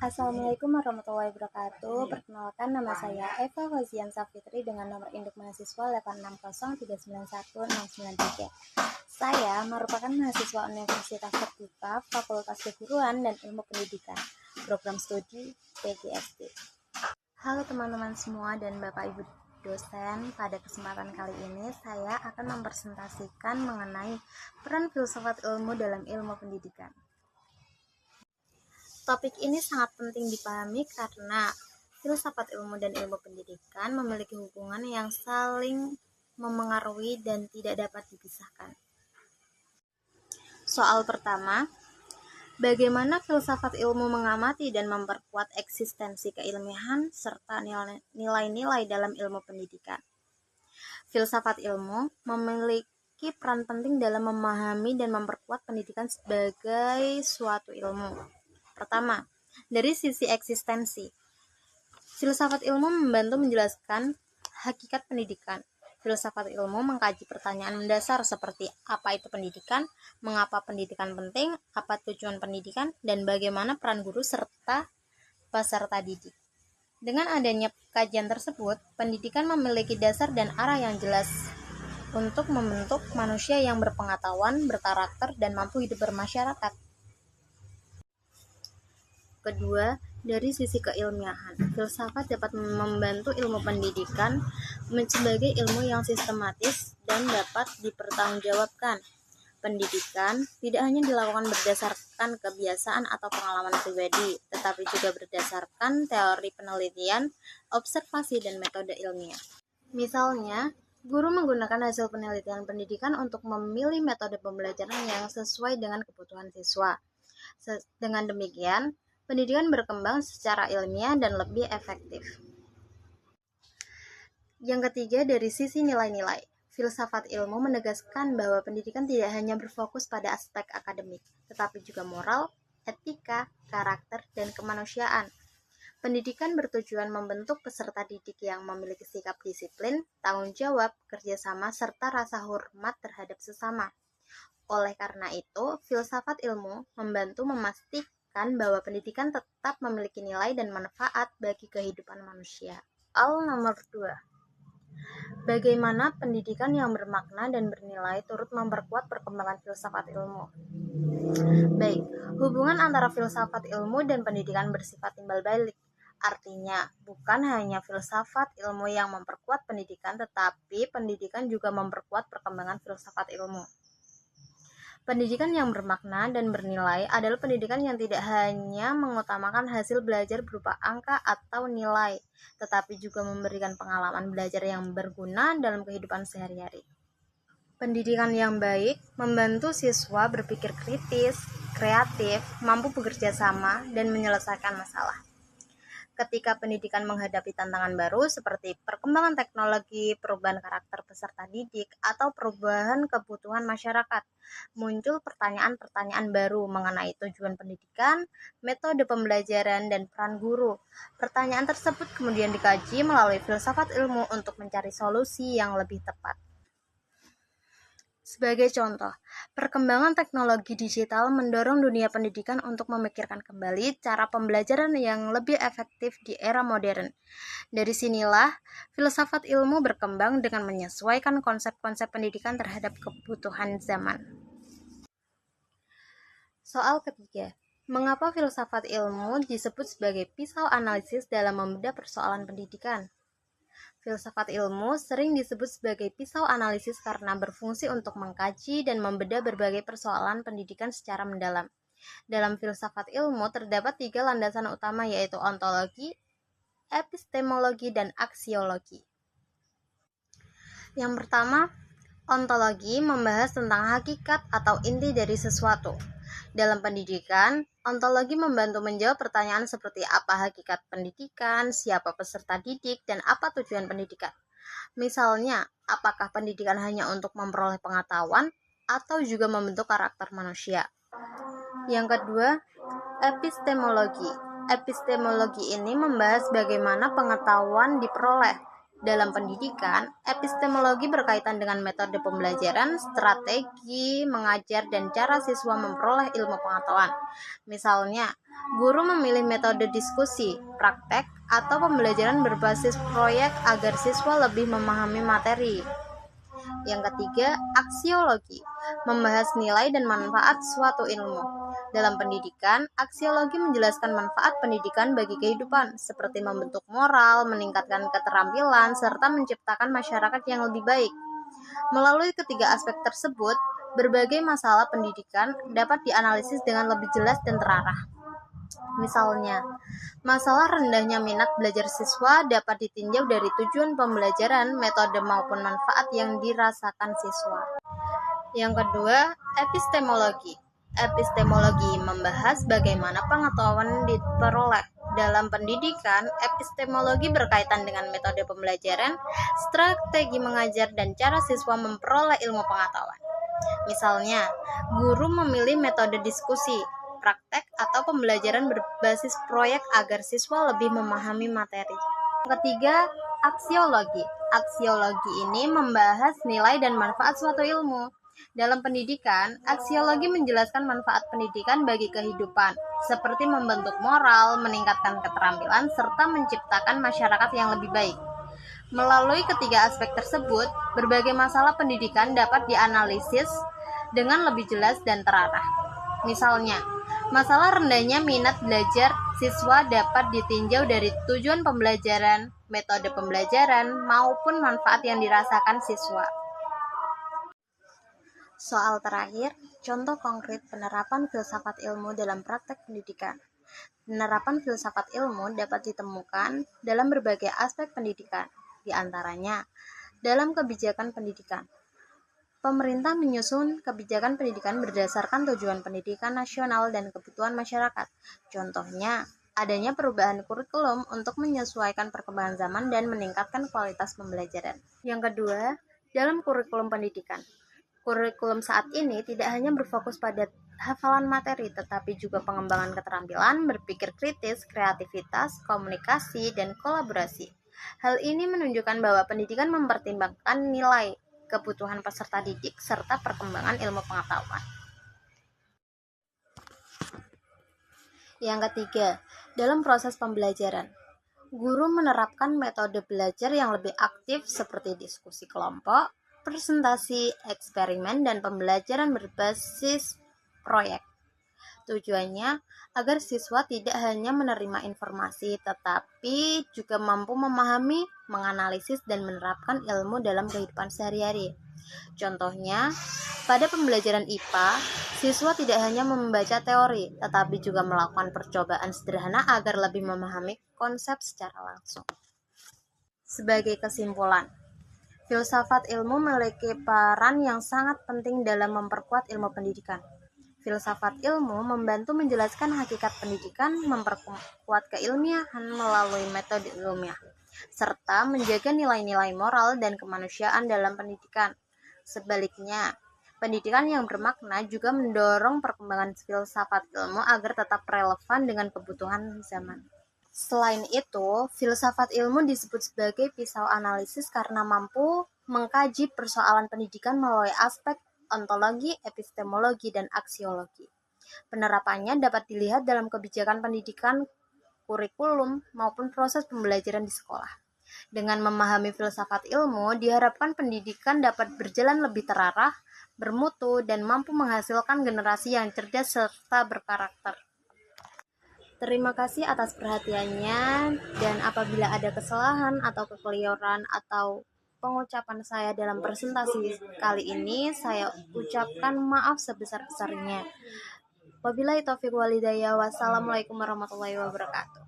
Assalamualaikum warahmatullahi wabarakatuh. Perkenalkan, nama saya Eva Fazian Safitri dengan nomor induk mahasiswa 860391693. Saya merupakan mahasiswa Universitas Terbuka, Fakultas Keguruan dan Ilmu Pendidikan, program studi PGSD. Halo teman-teman semua dan Bapak Ibu dosen, pada kesempatan kali ini saya akan mempresentasikan mengenai peran filsafat ilmu dalam ilmu pendidikan. Topik ini sangat penting dipahami karena filsafat ilmu dan ilmu pendidikan memiliki hubungan yang saling memengaruhi dan tidak dapat dipisahkan. Soal pertama, bagaimana filsafat ilmu mengamati dan memperkuat eksistensi keilmiahan serta nilai-nilai dalam ilmu pendidikan? Filsafat ilmu memiliki peran penting dalam memahami dan memperkuat pendidikan sebagai suatu ilmu. Pertama, dari sisi eksistensi, filsafat ilmu membantu menjelaskan hakikat pendidikan. Filsafat ilmu mengkaji pertanyaan mendasar seperti apa itu pendidikan, mengapa pendidikan penting, apa tujuan pendidikan, dan bagaimana peran guru serta peserta didik. Dengan adanya kajian tersebut, pendidikan memiliki dasar dan arah yang jelas untuk membentuk manusia yang berpengetahuan, berkarakter, dan mampu hidup bermasyarakat. Kedua, dari sisi keilmiahan, filsafat dapat membantu ilmu pendidikan sebagai ilmu yang sistematis dan dapat dipertanggungjawabkan. Pendidikan tidak hanya dilakukan berdasarkan kebiasaan atau pengalaman pribadi, tetapi juga berdasarkan teori penelitian, observasi, dan metode ilmiah. Misalnya, guru menggunakan hasil penelitian pendidikan untuk memilih metode pembelajaran yang sesuai dengan kebutuhan siswa. Dengan demikian, pendidikan berkembang secara ilmiah dan lebih efektif. Yang ketiga, dari sisi nilai-nilai. Filsafat ilmu menegaskan bahwa pendidikan tidak hanya berfokus pada aspek akademik, tetapi juga moral, etika, karakter, dan kemanusiaan. Pendidikan bertujuan membentuk peserta didik yang memiliki sikap disiplin, tanggung jawab, kerjasama, serta rasa hormat terhadap sesama. Oleh karena itu, filsafat ilmu membantu memastikan bahwa pendidikan tetap memiliki nilai dan manfaat bagi kehidupan manusia. Nomor 2. Bagaimana pendidikan yang bermakna dan bernilai turut memperkuat perkembangan filsafat ilmu? Baik, hubungan antara filsafat ilmu dan pendidikan bersifat timbal balik. Artinya, bukan hanya filsafat ilmu yang memperkuat pendidikan, tetapi pendidikan juga memperkuat perkembangan filsafat ilmu. Pendidikan yang bermakna dan bernilai adalah pendidikan yang tidak hanya mengutamakan hasil belajar berupa angka atau nilai, tetapi juga memberikan pengalaman belajar yang berguna dalam kehidupan sehari-hari. Pendidikan yang baik membantu siswa berpikir kritis, kreatif, mampu bekerja sama, dan menyelesaikan masalah. Ketika pendidikan menghadapi tantangan baru seperti perkembangan teknologi, perubahan karakter peserta didik, atau perubahan kebutuhan masyarakat, muncul pertanyaan-pertanyaan baru mengenai tujuan pendidikan, metode pembelajaran, dan peran guru. Pertanyaan tersebut kemudian dikaji melalui filsafat ilmu untuk mencari solusi yang lebih tepat. Sebagai contoh, perkembangan teknologi digital mendorong dunia pendidikan untuk memikirkan kembali cara pembelajaran yang lebih efektif di era modern. Dari sinilah, filsafat ilmu berkembang dengan menyesuaikan konsep-konsep pendidikan terhadap kebutuhan zaman. Soal ketiga, mengapa filsafat ilmu disebut sebagai pisau analisis dalam membedah persoalan pendidikan? Filsafat ilmu sering disebut sebagai pisau analisis karena berfungsi untuk mengkaji dan membedah berbagai persoalan pendidikan secara mendalam. Dalam filsafat ilmu terdapat 3 landasan utama, yaitu ontologi, epistemologi, dan aksiologi. Yang pertama, ontologi membahas tentang hakikat atau inti dari sesuatu. Dalam pendidikan, ontologi membantu menjawab pertanyaan seperti apa hakikat pendidikan, siapa peserta didik, dan apa tujuan pendidikan. Misalnya, apakah pendidikan hanya untuk memperoleh pengetahuan atau juga membentuk karakter manusia? Yang kedua, epistemologi. Epistemologi ini membahas bagaimana pengetahuan diperoleh. Dalam pendidikan, epistemologi berkaitan dengan metode pembelajaran, strategi mengajar, dan cara siswa memperoleh ilmu pengetahuan. Misalnya, guru memilih metode diskusi, praktek, atau pembelajaran berbasis proyek agar siswa lebih memahami materi. Yang ketiga, aksiologi, membahas nilai dan manfaat suatu ilmu. Dalam pendidikan, aksiologi menjelaskan manfaat pendidikan bagi kehidupan, seperti membentuk moral, meningkatkan keterampilan, serta menciptakan masyarakat yang lebih baik. Melalui ketiga aspek tersebut, berbagai masalah pendidikan dapat dianalisis dengan lebih jelas dan terarah. Misalnya, masalah rendahnya minat belajar siswa dapat ditinjau dari tujuan pembelajaran, metode maupun manfaat yang dirasakan siswa. Yang kedua, epistemologi. Epistemologi membahas bagaimana pengetahuan diperoleh. Dalam pendidikan, epistemologi berkaitan dengan metode pembelajaran, strategi mengajar, dan cara siswa memperoleh ilmu pengetahuan. Misalnya, guru memilih metode diskusi, praktek, atau pembelajaran berbasis proyek agar siswa lebih memahami materi. Ketiga, aksiologi. Aksiologi ini membahas nilai dan manfaat suatu ilmu. Dalam pendidikan, aksiologi menjelaskan manfaat pendidikan bagi kehidupan, seperti membentuk moral, meningkatkan keterampilan, serta menciptakan masyarakat yang lebih baik. Melalui ketiga aspek tersebut, berbagai masalah pendidikan dapat dianalisis dengan lebih jelas dan terarah. Misalnya, masalah rendahnya minat belajar siswa dapat ditinjau dari tujuan pembelajaran, metode pembelajaran, maupun manfaat yang dirasakan siswa. Soal terakhir, contoh konkret penerapan filsafat ilmu dalam praktek pendidikan. Penerapan filsafat ilmu dapat ditemukan dalam berbagai aspek pendidikan, di antaranya dalam kebijakan pendidikan. Pemerintah menyusun kebijakan pendidikan berdasarkan tujuan pendidikan nasional dan kebutuhan masyarakat. Contohnya, adanya perubahan kurikulum untuk menyesuaikan perkembangan zaman dan meningkatkan kualitas pembelajaran. Yang kedua, dalam kurikulum pendidikan. Kurikulum saat ini tidak hanya berfokus pada hafalan materi, tetapi juga pengembangan keterampilan, berpikir kritis, kreativitas, komunikasi, dan kolaborasi. Hal ini menunjukkan bahwa pendidikan mempertimbangkan nilai, kebutuhan peserta didik, serta perkembangan ilmu pengetahuan. Yang ketiga, dalam proses pembelajaran, guru menerapkan metode belajar yang lebih aktif seperti diskusi kelompok, presentasi, eksperimen, dan pembelajaran berbasis proyek. Tujuannya agar siswa tidak hanya menerima informasi, tetapi juga mampu memahami, menganalisis, dan menerapkan ilmu dalam kehidupan sehari-hari. Contohnya, pada pembelajaran IPA, siswa tidak hanya membaca teori, tetapi juga melakukan percobaan sederhana agar lebih memahami konsep secara langsung. Sebagai kesimpulan, filsafat ilmu memiliki peran yang sangat penting dalam memperkuat ilmu pendidikan. Filsafat ilmu membantu menjelaskan hakikat pendidikan, memperkuat keilmiahan melalui metode ilmiah, serta menjaga nilai-nilai moral dan kemanusiaan dalam pendidikan. Sebaliknya, pendidikan yang bermakna juga mendorong perkembangan filsafat ilmu agar tetap relevan dengan kebutuhan zaman. Selain itu, filsafat ilmu disebut sebagai pisau analisis karena mampu mengkaji persoalan pendidikan melalui aspek ontologi, epistemologi, dan aksiologi. Penerapannya dapat dilihat dalam kebijakan pendidikan, kurikulum, maupun proses pembelajaran di sekolah. Dengan memahami filsafat ilmu, diharapkan pendidikan dapat berjalan lebih terarah, bermutu, dan mampu menghasilkan generasi yang cerdas serta berkarakter. Terima kasih atas perhatiannya, dan apabila ada kesalahan atau kekeliruan atau pengucapan saya dalam presentasi kali ini, saya ucapkan maaf sebesar-besarnya. Wabillahi taufiq wal hidayah. Wassalamualaikum warahmatullahi wabarakatuh.